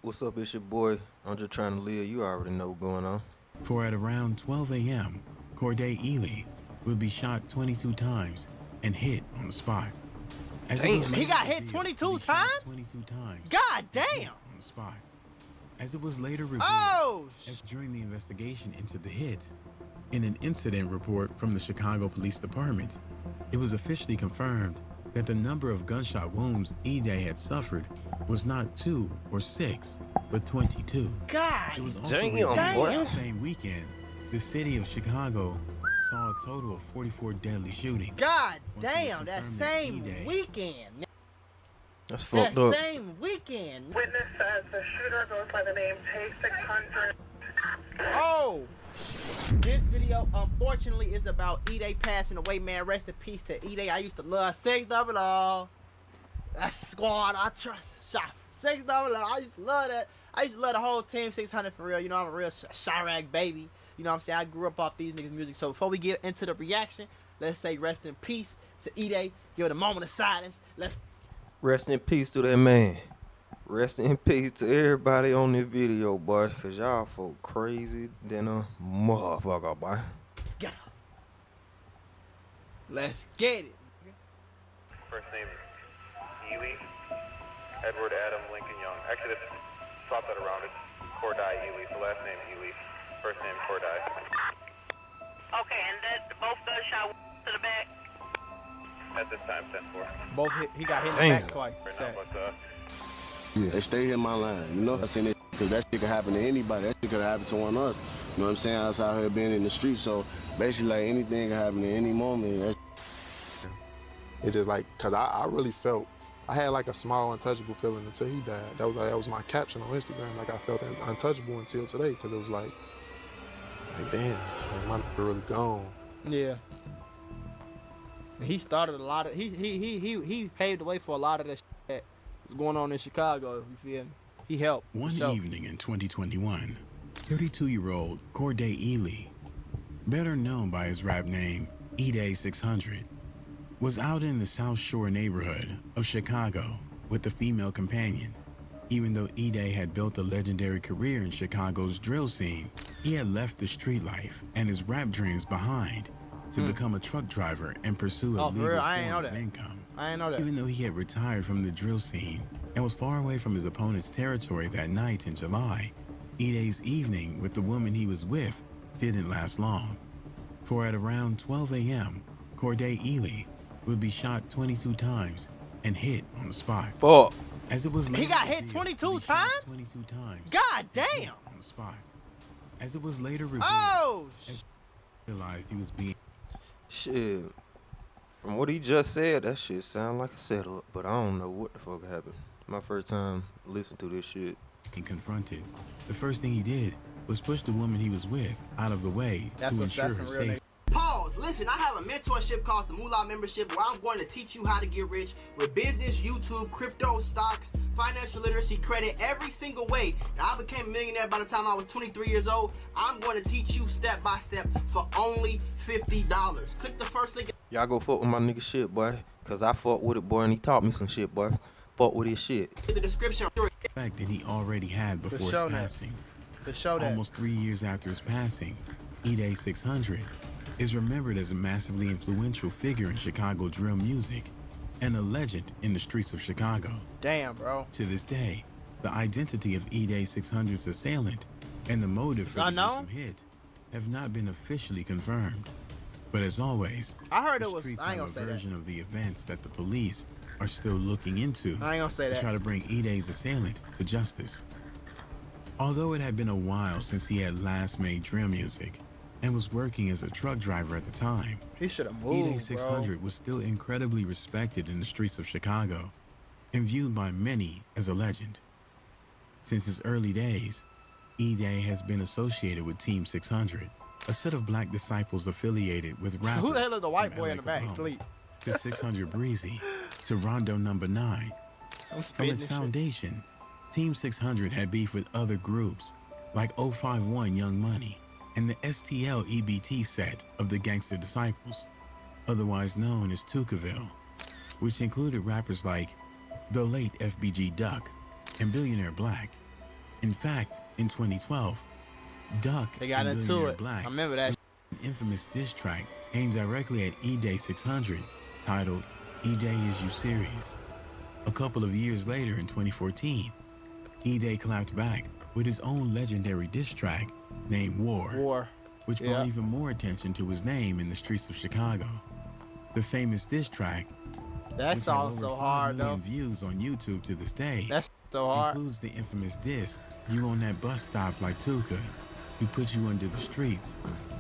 What's up? It's your boy. I'm just trying to live. You already know what's going on. For at around 12 a.m., Corday Ely would be shot 22 times and hit on the spot. Damn. He got hit 22 times? 22 times. God damn! On the spot. As it was later revealed, as during the investigation into the hit, in an incident report from the Chicago Police Department, it was officially confirmed that the number of gunshot wounds Edai had suffered was not 2 or 6, but 22. God It was also damn, revealed boy. that same weekend, the city of Chicago saw a total of 44 deadly shootings. God Once it was damn, that confirmed same Edai weekend. That's That fucked up. same weekend. Witness says the shooter goes by the name Tay600. Oh! This video, unfortunately, is about Edai passing away, man. Rest in peace to Edai. I used to love 600. That squad, I trust. Shot 600. I used to love that. I used to love the whole team 600 for real. You know, I'm a real Chirac baby. You know what I'm saying? I grew up off these niggas' music. So before we get into the reaction, let's say rest in peace to Edai. Give it a moment of silence. Let's. Rest in peace to that man. Rest in peace to everybody on this video, boy. Cause y'all folk crazy than a motherfucker, boy. Go. Let's get it. First name Ely, Edward Adam Lincoln Young. Actually, let's swap that around. It's Corday Ely. So last name Ely, first name Corday. Okay, and that both gunshot to the back. At this time, 10-4. Both hit, he got hit in the Damn. back twice. Right Sad. now, but Yeah, they stay in my line, you know. I seen it because that shit could happen to anybody. That shit could happen to one of us. You know what I'm saying? I was out here being in the street, so basically, like anything can happen at any moment. It just like, cause I really felt, I had like a small untouchable feeling until he died. That was my caption on Instagram. Like I felt untouchable until today, cause it was like damn, like, my nigga really gone. Yeah. He started a lot of he paved the way for a lot of that shit that was going on in Chicago. You feel me? He helped. One So, evening in 2021, 32-year-old Corday Ely, better known by his rap name Edai600, was out in the South Shore neighborhood of Chicago with a female companion. Even though Edai had built a legendary career in Chicago's drill scene, he had left the street life and his rap dreams behind to become a truck driver and pursue a Oh, for legal real? I ain't form know of that. income. I ain't know that. Even though he had retired from the drill scene and was far away from his opponent's territory that night in July, Edai's evening with the woman he was with didn't last long. For at around 12 a.m., Corday Ely would be shot 22 times and hit on the spot. Fuck. As it was He later got hit revealed, 22 he shot times? 22 times. God and hit damn. on the spot. As it was later revealed, Oh, as he realized he was being Shit. From what he just said, that shit sound like a setup, but I don't know what the fuck happened. My first time listening to this shit. confronted, the first thing he did was push the woman he was with out of the way That's to what's ensure that's her some real safety. Pause. Listen, I have a mentorship called the Moolah Membership where I'm going to teach you how to get rich with business, YouTube, crypto, stocks, financial literacy, credit, every single way. Now, I became a millionaire by the time I was 23 years old. I'm going to teach you step by step for only $50. Click the first link. Y'all go fuck with my nigga shit, boy. Cause I fuck with it, boy, and he taught me some shit, boy. Fuck with his shit. In the description. The fact that he already had before his show that. passing. to show that. Almost 3 years after his passing, Edai600 is remembered as a massively influential figure in Chicago drill music and a legend in the streets of Chicago. Damn, bro. To this day, the identity of Edai600's assailant and the motive for the Unknown? gruesome hit have not been officially confirmed. But as always, I heard the it was. streets I ain't have gonna a say that. version of the events that the police are still looking into I ain't gonna say to that. try to bring Edai's assailant to justice. Although it had been a while since he had last made drill music and was working as a truck driver at the time, He should have moved, Edai600 bro. was still incredibly respected in the streets of Chicago and viewed by many as a legend. Since his early days, Edai has been associated with Team 600, a set of black disciples affiliated with rappers. Who the hell is the white from boy LA in the back? Capone Sleep. to 600 Breezy to Rondo Number 9. I'm From spitting its this shit. foundation, Team 600 had beef with other groups like 051 Young Money and the STL EBT set of the Gangster Disciples, otherwise known as Tukaville, which included rappers like the late FBG Duck and Billionaire Black. In fact, in 2012, Duck They got and into Billionaire it. Black I remember that. an infamous diss track aimed directly at Edai 600 titled Edai Is You Serious? A couple of years later in 2014, Edai clapped back with his own legendary diss track named War, which brought even more attention to his name in the streets of Chicago. The famous diss track, That which song has so over 5 hard million though. views on YouTube to this day, That's so hard. includes the infamous diss, "You on that bus stop like Tuka, who put you under the streets,"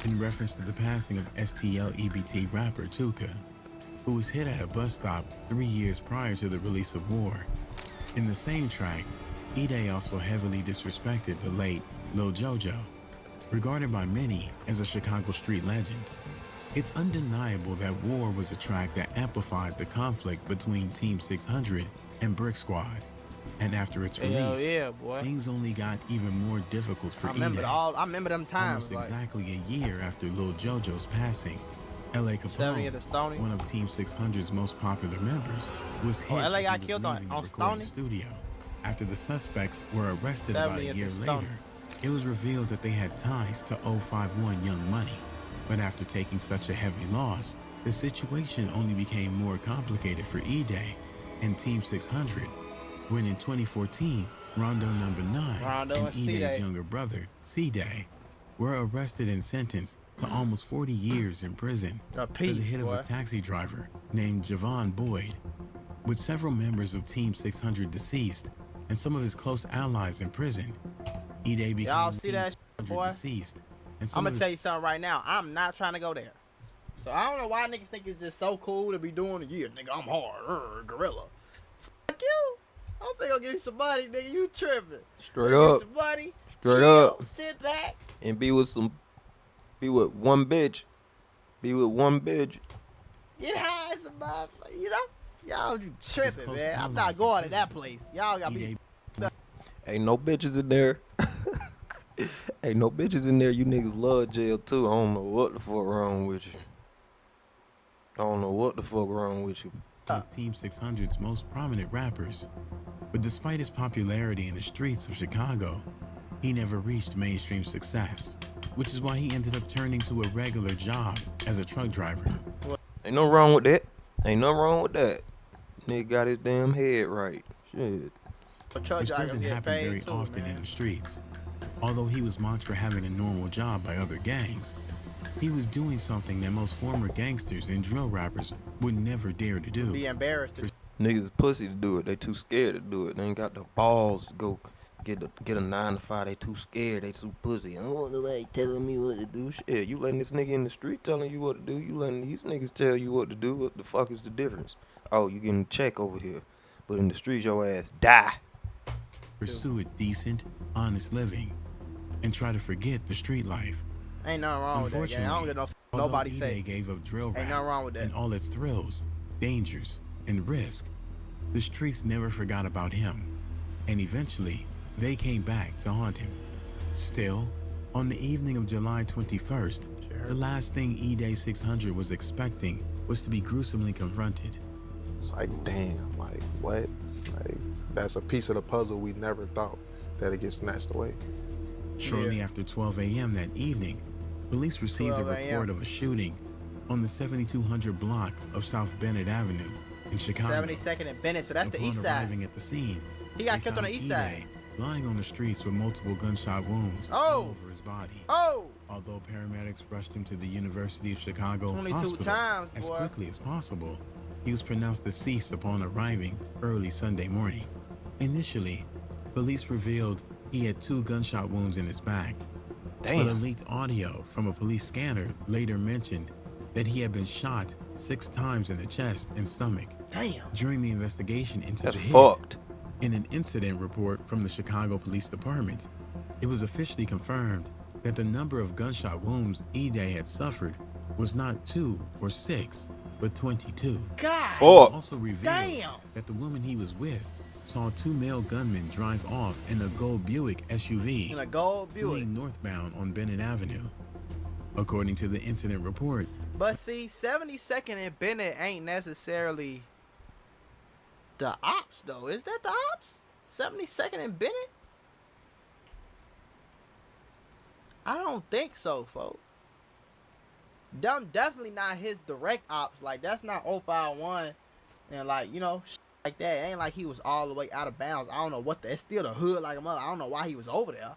in reference to the passing of STL EBT rapper Tuka, who was hit at a bus stop 3 years prior to the release of War. In the same track, Edai also heavily disrespected the late Lil Jojo, regarded by many as a Chicago street legend. It's undeniable that War was a track that amplified the conflict between Team 600 and Brick Squad. And after its release, Hell yeah, boy. things only got even more difficult for I remember Edai. I remember them times. Almost Like, exactly a year after Lil Jojo's passing, L.A. 70 at the Capone, Stony. one of Team 600's most popular members, was hit LA as got he was killed on- leaving the on recording Stony? studio. After the suspects were arrested 70 about a at the year Stony. later, it was revealed that they had ties to 051 Young Money. But after taking such a heavy loss, the situation only became more complicated for Edai and Team 600, when in 2014, Rondo Number 9 Rondo and and Edai's C-Day. younger brother, C-Day, were arrested and sentenced to almost 40 years in prison A for the piece, hit boy. of a taxi driver named Javon Boyd. With several members of Team 600 deceased and some of his close allies in prison, Edai became Y'all see Team that, 600 boy? deceased. And I'm some gonna of his tell you something right now. I'm not trying to go there. So I don't know why niggas think it's just so cool to be doing it. Yeah, nigga, I'm hard. Gorilla. Fuck you. I'm finna go give you some money, nigga. You tripping. Straight Go up. get some money. Straight chill, up. Sit back. And be with one bitch. Be with one bitch. Get high as a motherfucker. You know? Y'all you tripping, close man. I'm allies not in going to prison. that place. Y'all got me. Edai Ain't no bitches in there. Ain't no bitches in there. You niggas love jail too. I don't know what the fuck wrong with you. I don't know what the fuck wrong with you. Team 600's most prominent rappers. But despite his popularity in the streets of Chicago, he never reached mainstream success, which is why he ended up turning to a regular job as a truck driver. Ain't no wrong with that. Ain't nothing wrong with that. Nigga got his damn head right. Shit. But truck Which drivers doesn't get happen paid very too, often man. in the streets. Although he was mocked for having a normal job by other gangs, he was doing something that most former gangsters and drill rappers would never dare to do. Be embarrassed. To Niggas is pussy to do it. They too scared to do it. They ain't got the balls to go get a 9 to 5. They too scared. They too pussy. I don't want nobody telling me what to do. Shit, you letting this nigga in the street telling you what to do. You letting these niggas tell you what to do. What the fuck is the difference? Oh, you getting a check over here. But in the streets, your ass die. Pursue a decent, honest living, and try to forget the street life. Ain't nothing wrong with that, gang. I don't get no although nobody Edai say. gave up drill Ain't rap nothing wrong with that. and all its thrills, dangers, and risk, the streets never forgot about him, and eventually they came back to haunt him. Still, on the evening of July 21st, the last thing Edai 600 was expecting was to be gruesomely confronted. It's like, damn, like, what? Like, that's a piece of the puzzle we never thought that it gets snatched away. Shortly after 12 a.m. that evening, police received a 12 a.m. report of a shooting on the 7200 block of South Bennett Avenue in Chicago. 72nd and Bennett, so that's the Upon east side. arriving at the scene, He got they killed on the found east side. Edai lying on the streets with multiple gunshot wounds Oh. all over his body. Oh! Although paramedics rushed him to the University of Chicago 22 hospital times, as boy. quickly as possible, he was pronounced deceased upon arriving early Sunday morning. Initially, police revealed he had 2 gunshot wounds in his back. But a Damn. leaked audio from a police scanner later mentioned that he had been shot 6 times in the chest and stomach. Damn. During the investigation into That's the hit, fucked. in an incident report from the Chicago Police Department, it was officially confirmed that the number of gunshot wounds Edai had suffered was not 2 or 6, but 22. God. Fuck. Also revealed Damn. that the woman he was with saw 2 male gunmen drive off in a gold Buick SUV In a gold Buick. fleeing northbound on Bennett Avenue. According to the incident report, But see, 72nd and Bennett ain't necessarily the ops, though. Is that the ops? 72nd and Bennett? I don't think so, folks. Them definitely not his direct ops. Like, that's not 051 and, like, you know, like that. It ain't like he was all the way out of bounds. I don't know what it's still the hood like a mother. I don't know why he was over there.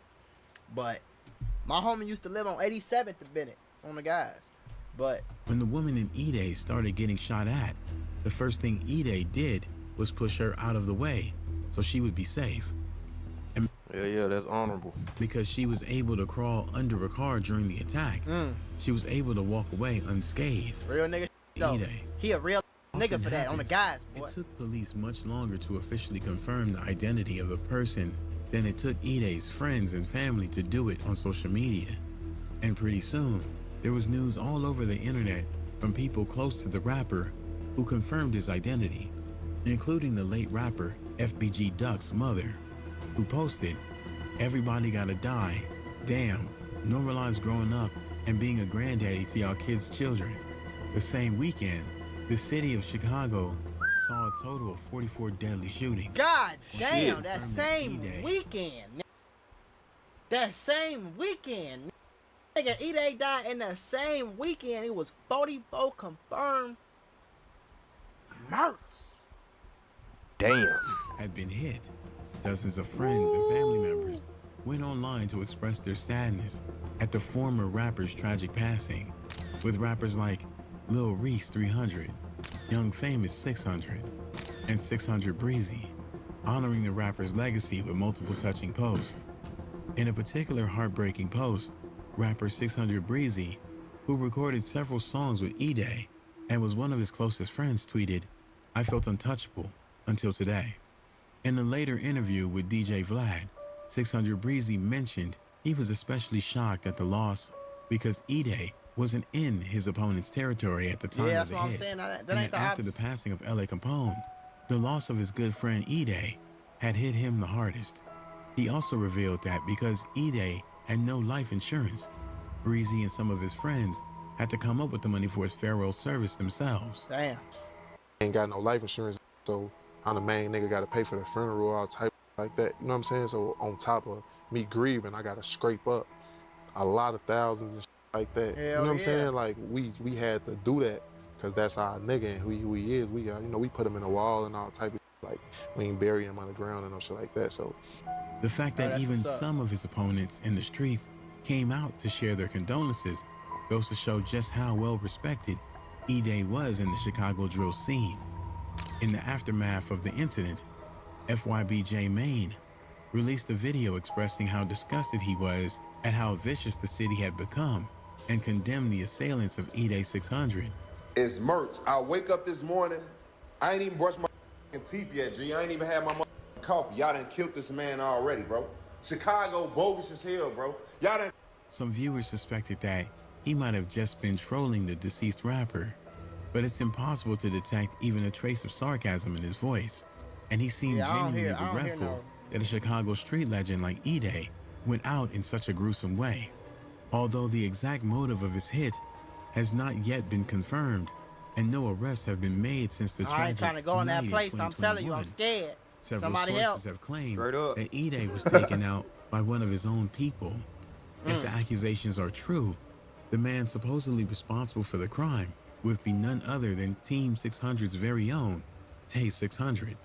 But my homie used to live on 87th and Bennett on the guys. But when the woman in Edai started getting shot at, the first thing Edai did was push her out of the way so she would be safe. And Yeah, that's honorable. because she was able to crawl under a car during the attack, she was able to walk away unscathed. real nigga, though. Edai He a real nigga often for that on the happens. guys, boy. It took police much longer to officially confirm the identity of the person than it took Edai's friends and family to do it on social media. And pretty soon, there was news all over the internet from people close to the rapper who confirmed his identity, including the late rapper FBG Duck's mother, who posted, "Everybody gotta die. Damn, normalize growing up and being a granddaddy to y'all kids' children." The same weekend, the city of Chicago saw a total of 44 deadly shootings. God damn, Shit. that same Edai. weekend. That same weekend. Nigga, Edai died in the same weekend. It was 44 confirmed murders. Damn. Had been hit. Dozens of friends and family members went online to express their sadness at the former rapper's tragic passing, with rappers like Lil Reese 300, Young Famous 600, and 600 Breezy, honoring the rapper's legacy with multiple touching posts. In a particular heartbreaking post, rapper 600 Breezy, who recorded several songs with Edai and was one of his closest friends, tweeted, "I felt untouchable until today." In a later interview with DJ Vlad, 600 Breezy mentioned he was especially shocked at the loss because Edai wasn't in his opponent's territory at the time Yeah, of that's the what I'm hit. saying. That And ain't that the after the passing of L.A. Capone, the loss of his good friend Edai had hit him the hardest. He also revealed that because Edai had no life insurance, Breezy and some of his friends had to come up with the money for his farewell service themselves. Damn. Ain't got no life insurance, so I'm the main nigga, got to pay for the funeral, all type like that. You know what I'm saying? So on top of me grieving, I got to scrape up a lot of thousands and shit like that. You know what I'm saying? Like we had to do that because that's our nigga and who he is. We we put him in a wall and all type of shit. Like we ain't bury him on the ground and no shit like that. So the fact that even some of his opponents in the streets came out to share their condolences goes to show just how well respected Edai was in the Chicago drill scene. In the aftermath of the incident, FYBJ Maine released a video expressing how disgusted he was at how vicious the city had become and condemned the assailants of Edai 600. It's merch. I wake up this morning, I ain't even brushed my teeth yet, G. I ain't even had my coffee. Y'all done killed this man already, bro. Chicago bogus as hell, bro. Y'all done. Some viewers suspected that he might have just been trolling the deceased rapper, but it's impossible to detect even a trace of sarcasm in his voice, and he seemed genuinely regretful that a Chicago street legend like Edai went out in such a gruesome way. Although the exact motive of his hit has not yet been confirmed, and no arrests have been made since the tragic I ain't trying to go in that night place. I'm telling you, I'm 2021. scared. Several Somebody sources help. have claimed Straight up. that Edai was taken out by one of his own people. If the accusations are true, the man supposedly responsible for the crime would be none other than Team 600's very own Tay 600.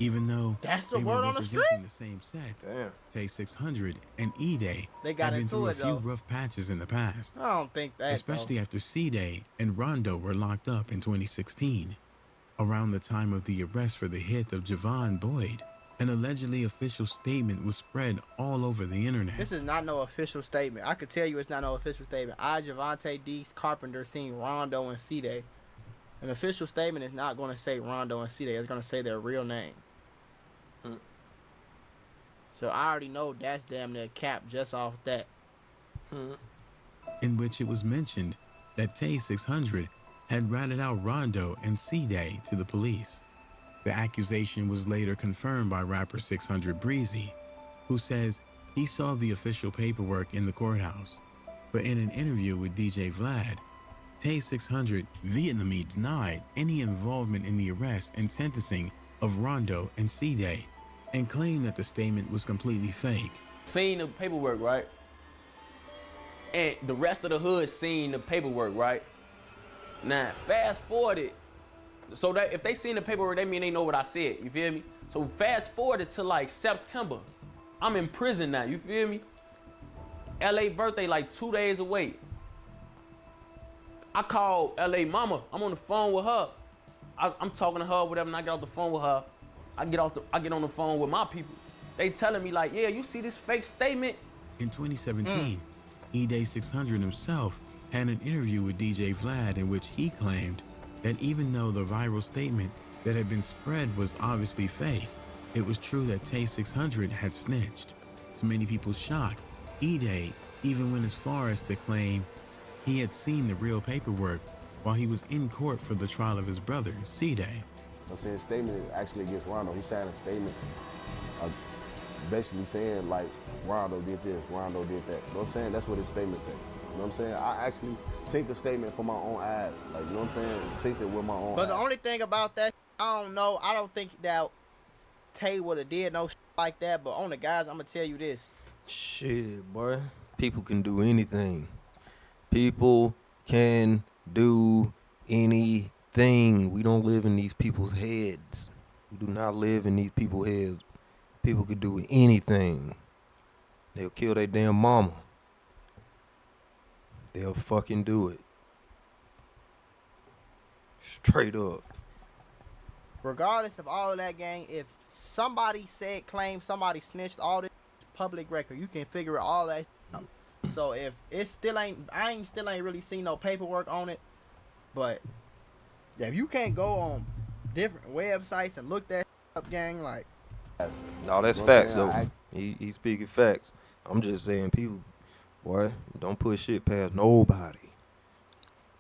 Even though That's the they word were on the representing the same set, Damn. Tay 600 and Edai They got have been into through a it, few though. rough patches in the past, I don't think that. especially after C-Day and Rondo were locked up in 2016. Around the time of the arrest for the hit of Javon Boyd, an allegedly official statement was spread all over the internet. This is not no official statement. I could tell you it's not no official statement. I, Javante D. Carpenter, seen Rondo and C-Day. An official statement is not going to say Rondo and C-Day. It's going to say their real name. So I already know that's damn near cap just off that. In which it was mentioned that Tay 600 had ratted out Rondo and C-Day to the police. The accusation was later confirmed by rapper 600 Breezy, who says he saw the official paperwork in the courthouse. But in an interview with DJ Vlad, Tay 600 vehemently denied any involvement in the arrest and sentencing of Rondo and C-Day and claimed that the statement was completely fake. Seen the paperwork, right? And the rest of the hood seen the paperwork, right? Now, fast forward it. So that if they seen the paperwork, they mean they know what I said. You feel me? So fast forward it to like September. I'm in prison now. You feel me? LA birthday like 2 days away. I call LA mama. I'm on the phone with her. I'm talking to her, whatever, and I get off the phone with her. I get on the phone with my people. They telling me like, yeah, you see this fake statement? In 2017, Edai 600 himself had an interview with DJ Vlad in which he claimed that even though the viral statement that had been spread was obviously fake, it was true that Tay 600 had snitched. To many people's shock, Edai even went as far as to claim he had seen the real paperwork while he was in court for the trial of his brother, C-Day. I'm saying statement is actually against Rondo. He signed a statement basically saying like Rondo did this, Rondo did that. You know what I'm saying? That's what his statement said. You know what I'm saying? I actually synced the statement for my own eyes. Like, you know what I'm saying? Synced it with my own But eyes. the only thing about that, I don't know. I don't think that Tay would have did no like that. But on the guys, I'm gonna tell you this. Shit, boy. People can do anything. People can do anything. We don't live in these people's heads. We do not live in these people's heads. People can do anything. They'll kill their damn mama. They'll fucking do it. Straight up. Regardless of all of that, gang, if somebody claimed somebody snitched, all this public record, you can figure all that out. So if it still ain't, still ain't really seen no paperwork on it. But if you can't go on different websites and look that up, gang, like. No, that's facts though. He's speaking facts. I'm just saying, people, boy, don't put shit past nobody.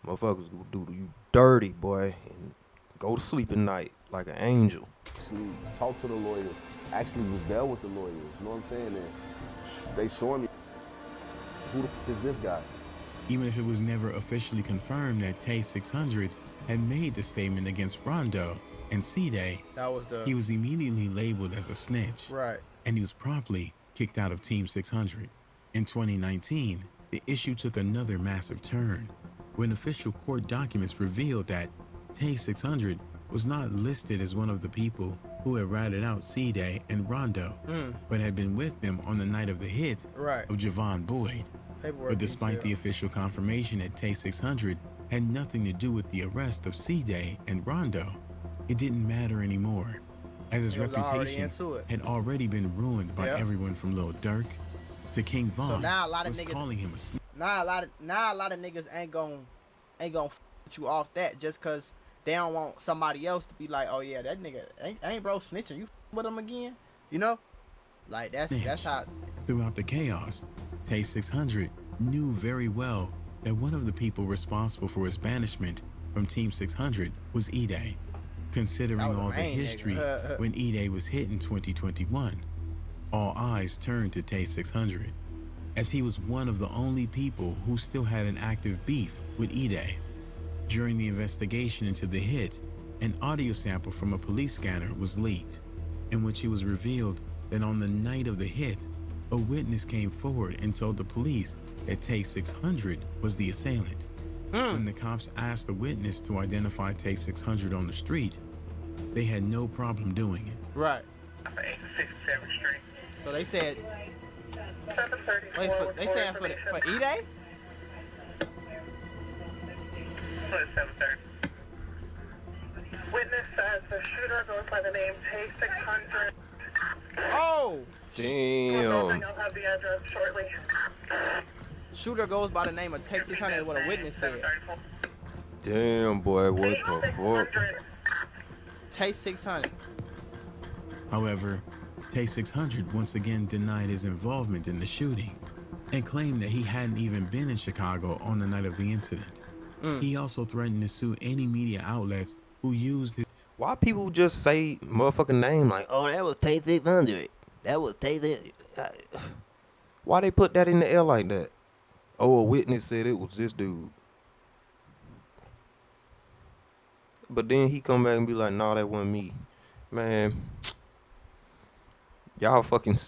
Motherfuckers will do you dirty, boy, and go to sleep at night like an angel. Actually talk to the lawyers. Actually was there with the lawyers. You know what I'm saying? And they showing me who the f is this guy. Even if it was never officially confirmed that Tay 600 had made the statement against Rondo and C-Day, he was immediately labeled as a snitch. Right. And he was promptly kicked out of Team 600. In 2019, the issue took another massive turn when official court documents revealed that Tay 600 was not listed as one of the people who had ratted out C-Day and Rondo, but had been with them on the night of the hit of Javon Boyd. But despite the official confirmation that Tay 600 had nothing to do with the arrest of C-Day and Rondo, it didn't matter anymore, as his reputation had already been ruined by everyone from Lil Durk to King Von. So now a lot of was niggas calling him a snitch. Now a lot of niggas ain't gonna f you off that just cause they don't want somebody else to be like, oh yeah, that nigga ain't bro snitching. You f with him again, you know? Like that's how. Throughout the chaos, Tay 600 knew very well that one of the people responsible for his banishment from Team 600 was Edai. Considering all the history when Edai was hit in 2021, all eyes turned to Tay 600, as he was one of the only people who still had an active beef with Edai. During the investigation into the hit, an audio sample from a police scanner was leaked, in which it was revealed that on the night of the hit, a witness came forward and told the police that Tay 600 was the assailant. When the cops asked the witness to identify Tay 600 on the street, they had no problem doing it. Right. 67th Street. So they said. 734. They saying for Edai? For 730. Witness says the shooter goes by the name Tay 600. Oh. Damn. I'll have the address shortly. Shooter goes by the name of Tay 600, what a witness said. Damn, boy, what the fuck? Tay 600. However, Tay 600 once again denied his involvement in the shooting and claimed that he hadn't even been in Chicago on the night of the incident. He also threatened to sue any media outlets who used his... Why people just say motherfucking name like, oh, that was Tay 600. That was Tay 600. Why they put that in the air like that? Oh, a witness said it was this dude. But then he come back and be like, nah, that wasn't me. Man, y'all fucking...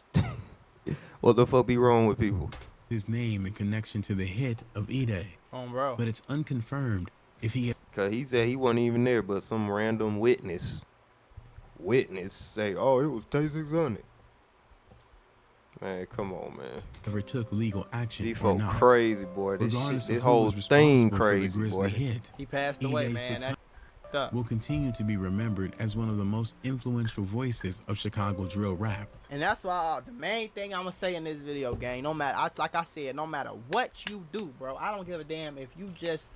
What the fuck be wrong with people? his name in connection to the hit of Edai, Bro. but it's unconfirmed if he Cause he said he wasn't even there, but some random witness say, oh, it was Tay-600. Man, come on, man. ever took legal action These or folk not. crazy, boy. This Regardless shit, this of who whole was thing responsible for the crazy, grisly boy. hit, He passed away, Edai man. 600 That's up. will continue to be remembered as one of the most influential voices of Chicago drill rap. And that's why the main thing I'm gonna say in this video, gang, no matter, like I said, no matter what you do, bro, I don't give a damn if you just,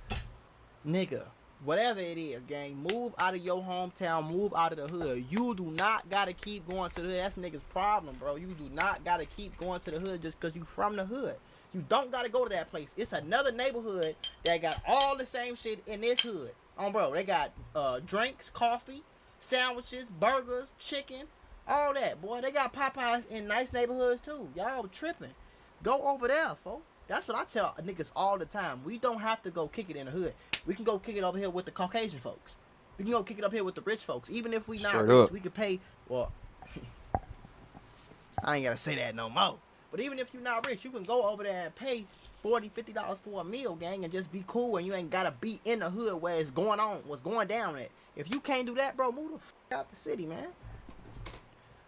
nigga, whatever it is, gang, move out of your hometown, move out of the hood. You do not gotta keep going to the hood. That's niggas' problem, bro. You do not gotta keep going to the hood just because you from the hood. You don't gotta go to that place. It's another neighborhood that got all the same shit in this hood. Bro, they got drinks, coffee, sandwiches, burgers, chicken, all that, boy. They got Popeyes in nice neighborhoods too. Y'all tripping. Go over there, folks. That's what I tell niggas all the time. We don't have to go kick it in the hood. We can go kick it over here with the Caucasian folks. We can go kick it up here with the rich folks. Even if we not Straight rich, up. we could pay. Well, I ain't gotta say that no more. But even if you're not rich, you can go over there and pay $40, $50 for a meal, gang, and just be cool, and you ain't gotta be in the hood where it's going on, what's going down at. If you can't do that, bro, move the f out the city, man.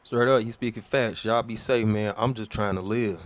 Straight up, you speaking facts. Y'all be safe, man. I'm just trying to live.